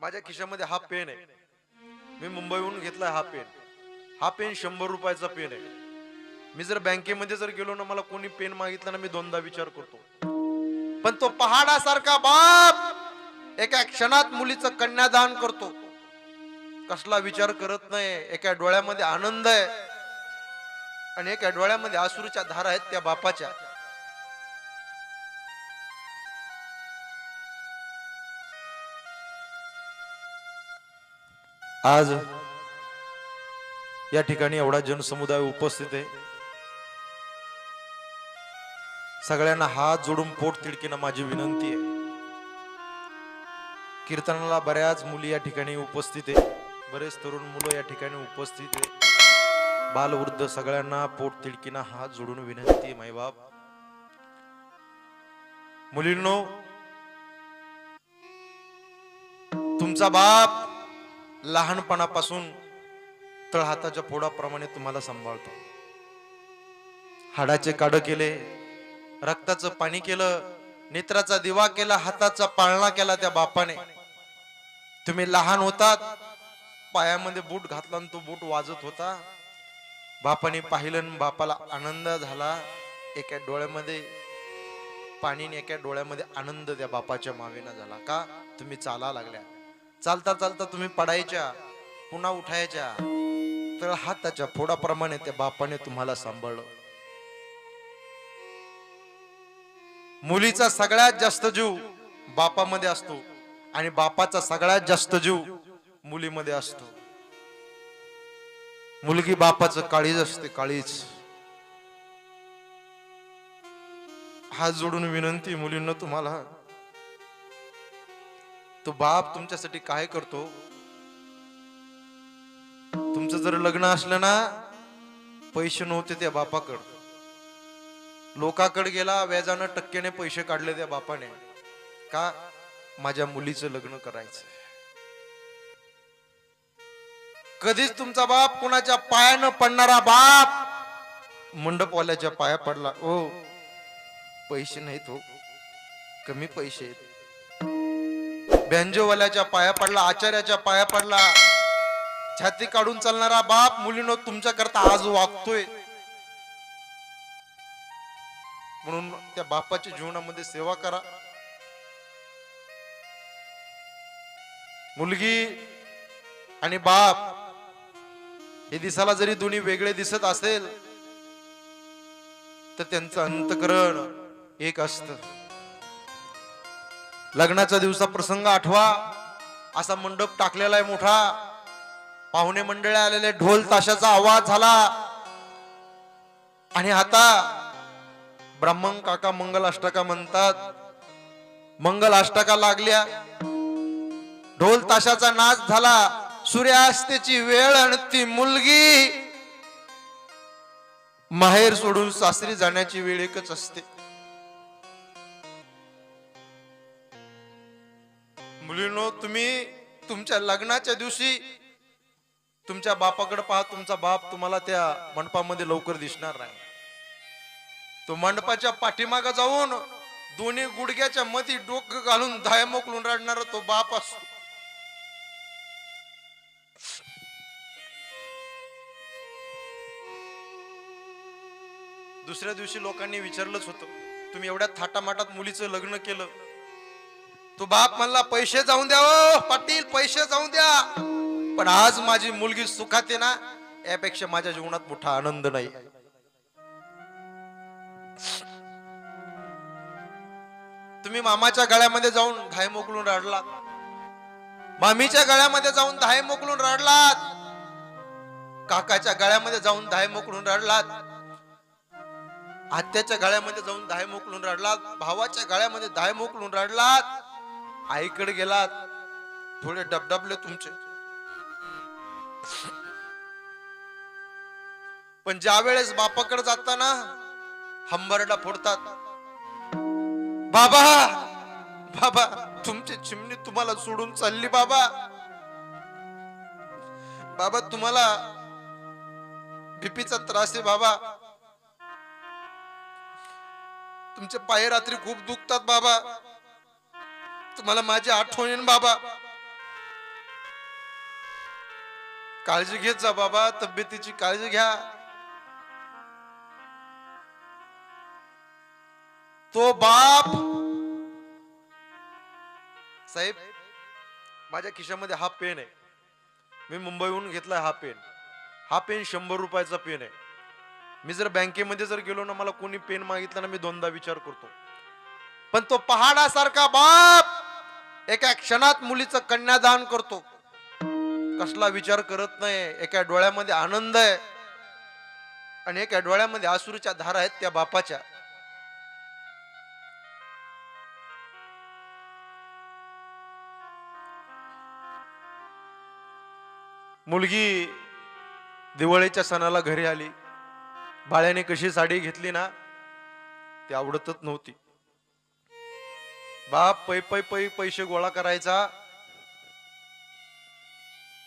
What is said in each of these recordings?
माझ्या खिशामध्ये हा पेन आहे, मी मुंबईहून घेतलाय हा पेन. हा पेन 100 रुपयाचा पेन आहे. मी जर बँकेमध्ये जर गेलो ना, मला कोणी पेन मागितलं ना, मी दोनदा विचार करतो. पण तो पहाडासारखा बाप एका क्षणात मुलीचं कन्यादान करतो, कसला विचार करत नाही. एका डोळ्यामध्ये आनंद आहे आणि एका डोळ्यामध्ये अश्रूच्या धारा आहेत त्या बापाच्या. आज या ठिकाणी एवढा जनसमुदाय उपस्थित आहे. सगळ्यांना हात जोडून पोट तिडकीनं माझी विनंती आहे. कीर्तनाला बऱ्याच मुली या ठिकाणी उपस्थित आहे, बरेच तरुण मुलं या ठिकाणी उपस्थित आहे. बालवृद्ध सगळ्यांना पोट तिडकीनं हात जोडून विनंती आहे. मायबाप, मुलींनो, तुमचा बाप लहानपणापासून तळहाताच्या फोडाप्रमाणे तुम्हाला सांभाळतो. हाडाचे काढ केले, रक्ताचं पाणी केलं, नेत्राचा दिवा केला, हाताचा पाळणा केला त्या बापाने. तुम्ही लहान होतात, पायामध्ये बूट घातला आणि तो बूट वाजत होता. बापाने पाहिलं, बापाला आनंद झाला. एका डोळ्यामध्ये पाणी आणि एका डोळ्यामध्ये आनंद त्या बापाच्या मावेना झाला. का? तुम्ही चाला लागल्या. चालता चालता तुम्ही पडायच्या, पुन्हा उठायच्या. तर हाताच्या फोडाप्रमाणे त्या बापाने तुम्हाला सांभाळलं. मुलीचा सगळ्यात जास्त जीव बापामध्ये असतो आणि बापाचा सगळ्यात जास्त जीव मुलीमध्ये असतो. मुलगी बापाचं काळीज असते, काळीज. हात जोडून विनंती मुलींना तुम्हाला, तो बाप तुमच्यासाठी काय करतो. तुमचं जर लग्न असलं ना, पैसे नव्हते त्या बापाकडे, लोकांकडे गेला, व्याजानं टक्क्याने पैसे काढले त्या बापाने. का? माझ्या मुलीचं लग्न करायचं. कधीच तुमचा बाप कुणाच्या पायानं पडणारा बाप मंडपवाल्याच्या पाया पडला, ओ पैसे नाहीत हो, कमी पैसे आहेत. बँजोवाल्याच्या पाया पडला, आचार्याच्या पाया पडला. छाती काढून चालणारा बाप मुलीनो तुमच्या करता आज वागतोय. म्हणून त्या बापाच्या जीवनामध्ये सेवा करा. मुलगी आणि बाप हे दिसायला जरी दोन्ही वेगळे दिसत असेल, तर त्यांचं अंतःकरण एक असतं. लग्नाचा दिवसा प्रसंग आठवा, असा मंडप टाकलेला आहे मोठा, पाहुणे मंडळी आलेले, ढोल ताशाचा आवाज झाला आणि आता ब्राह्मण काका मंगल अष्टका म्हणतात. मंगल अष्टका लागल्या, ढोल ताशाचा नाच झाला, सूर्यास्ताची वेळ आणि ती मुलगी माहेर सोडून सासरी जाण्याची वेळ एकच असते. मुलींनो, तुम्ही तुमच्या लग्नाच्या दिवशी तुमच्या बापाकडे पहा. तुमचा बाप तुम्हाला त्या मंडपामध्ये लवकर दिसणार नाही. तो मंडपाच्या पाठीमागे जाऊन दोन्ही गुडघ्याच्या मध्ये डोकं घालून धाय मोकलून रडणारा तो बाप असतो. दुसऱ्या दिवशी लोकांनी विचारलंच होतं, तुम्ही एवढ्या थाटामाटात मुलीचं लग्न केलं. तो बाप म्हणला, पैसे जाऊन द्या ओ पाटील, पैसे जाऊन द्या, पण आज माझी मुलगी सुखात आहे ना, यापेक्षा माझ्या जीवनात मोठा आनंद नाही. तुम्ही मामाच्या गळ्यामध्ये जाऊन धाय मोकलून रडलात, मामीच्या गळ्यामध्ये जाऊन धाय मोकलून रडलात, काकाच्या गळ्यामध्ये जाऊन धाय मोकलून रडलात, आत्याच्या गळ्यामध्ये जाऊन धाय मोकलून रडलात, भावाच्या गळ्यामध्ये धाय मोकलून रडलात, आईकडे गेलात, थोडे डबडबले तुमचे. पण ज्या वेळेस बापाकडे जाताना हंबरडा फोडतात, बाबा बाबा तुमची चिमणी तुम्हाला सोडून चालली, बाबा बाबा तुम्हाला बीपीचा त्रास आहे, बाबा तुमचे पाय रात्री खूप दुखतात, बाबा तुम्हाला माझी आठवण येईल, बाबा काळजी घेत जा बाबा, तब्येतीची काळजी घ्या. तो बाप साहेब, माझ्या खिशामध्ये हा पेन आहे, मी मुंबईहून घेतलाय हा पेन. हा पेन 100 रुपयाचा पेन आहे. मी जर बँकेमध्ये जर गेलो ना, मला कोणी पेन मागितलं ना, मी दोनदा विचार करतो. पण तो पहाडासारखा बाप एका क्षणात मुलीचं कन्यादान करतो, कसला विचार करत नाही. एका डोळ्यामध्ये आनंद आहे आणि एका डोळ्यामध्ये अश्रूच्या धारा आहेत त्या बापाच्या. मुलगी दिवाळीच्या सणाला घरी आली, बाळ्याने कशी साडी घेतली ना, ती आवडतच नव्हती. बाप पै पै पै पैसे गोळा करायचा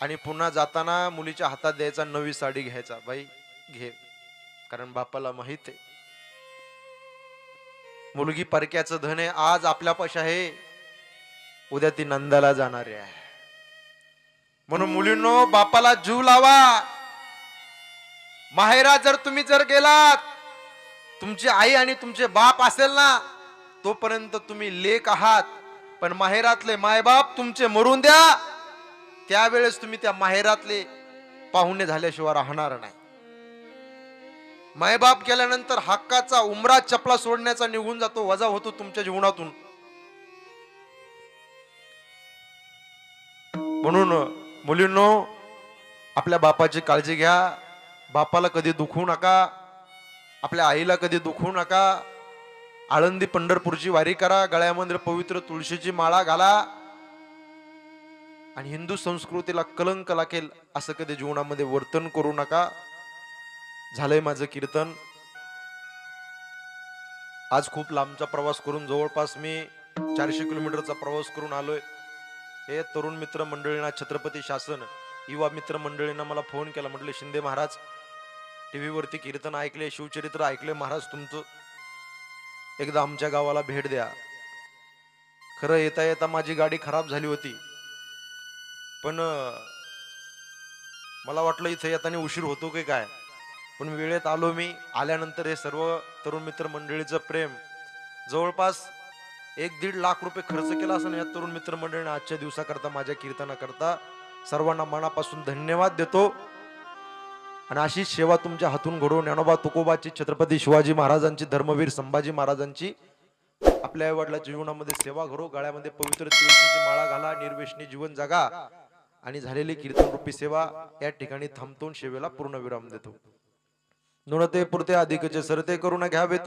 आणि पुन्हा जाताना मुलीच्या हातात द्यायचा, नवी साडी घ्यायचा. बाई घे, कारण बापाला माहित आहे मुलगी परक्याचं धन आहे. आज आपल्यापाशी आहे, उद्या ती नंदाला जाणार आहे. म्हणून मुलींनो, बापाला जीव लावा. माहेरात जर तुम्ही गेलात, तुमची आई आणि तुमचे बाप असेल ना, तोपर्यंत तुम्ही लेक आहात. पण माहेरातले मायबाप तुमचे मरून द्या, त्यावेळेस तुम्ही त्या माहेरातले पाहुणे झाल्याशिवाय राहणार नाही. मायबाप गेल्यानंतर हक्काचा उमरा चपला सोडण्याचा निघून जातो, वजा होतो तुमच्या जीवनातून. म्हणून मुलींनो, आपल्या बापाची काळजी घ्या. बापाला कधी दुखवू नका, आपल्या आईला कधी दुखवू नका. आळंदी पंढरपूरची वारी करा, गळ्यामध्ये पवित्र तुळशीची माळा घाला आणि हिंदू संस्कृतीला कलंक लागेल असं कधी जीवनामध्ये वर्तन करू नका. झालंय माझं कीर्तन. आज खूप लांबचा प्रवास करून, जवळपास मी 400 किलोमीटरचा प्रवास करून आलोय. हे तरुण मित्र मंडळींना, छत्रपती शासन युवा मित्र मंडळींना मला फोन केला, म्हटले शिंदे महाराज, टीव्ही वरती कीर्तन ऐकले, शिवचरित्र ऐकले महाराज तुमचं, एकदा आमच्या गावाला भेट द्या. खरं येता येता माझी गाडी खराब झाली होती, पण मला वाटलं इथे येताना उशीर होतो की काय, पण वेळेत आलो मी. आल्यानंतर हे सर्व तरुण मित्र मंडळीचं प्रेम, जवळपास 1-1.5 लाख रुपये खर्च केला असं या तरुण मित्र मंडळीने आजच्या दिवसाकरता, माझ्या कीर्तनाकरता. सर्वांना मनापासून धन्यवाद देतो. आणि अशी सेवा तुमच्या हातून घडवून, ज्ञानोबा तुकोबाची, छत्रपती शिवाजी महाराजांची, धर्मवीर संभाजी महाराजांची आपल्या वडिलांच्या जीवनामध्ये सेवा घडो. गळ्यामध्ये पवित्र तुळशीची माळा घाला, निर्व्यसनी जीवन जगा आणि झालेली कीर्तन रूपी सेवा या ठिकाणी थांबवून सेवेला पूर्ण विराम देतो. नुणते पुरते अधिकचे सरते करून घ्यावे.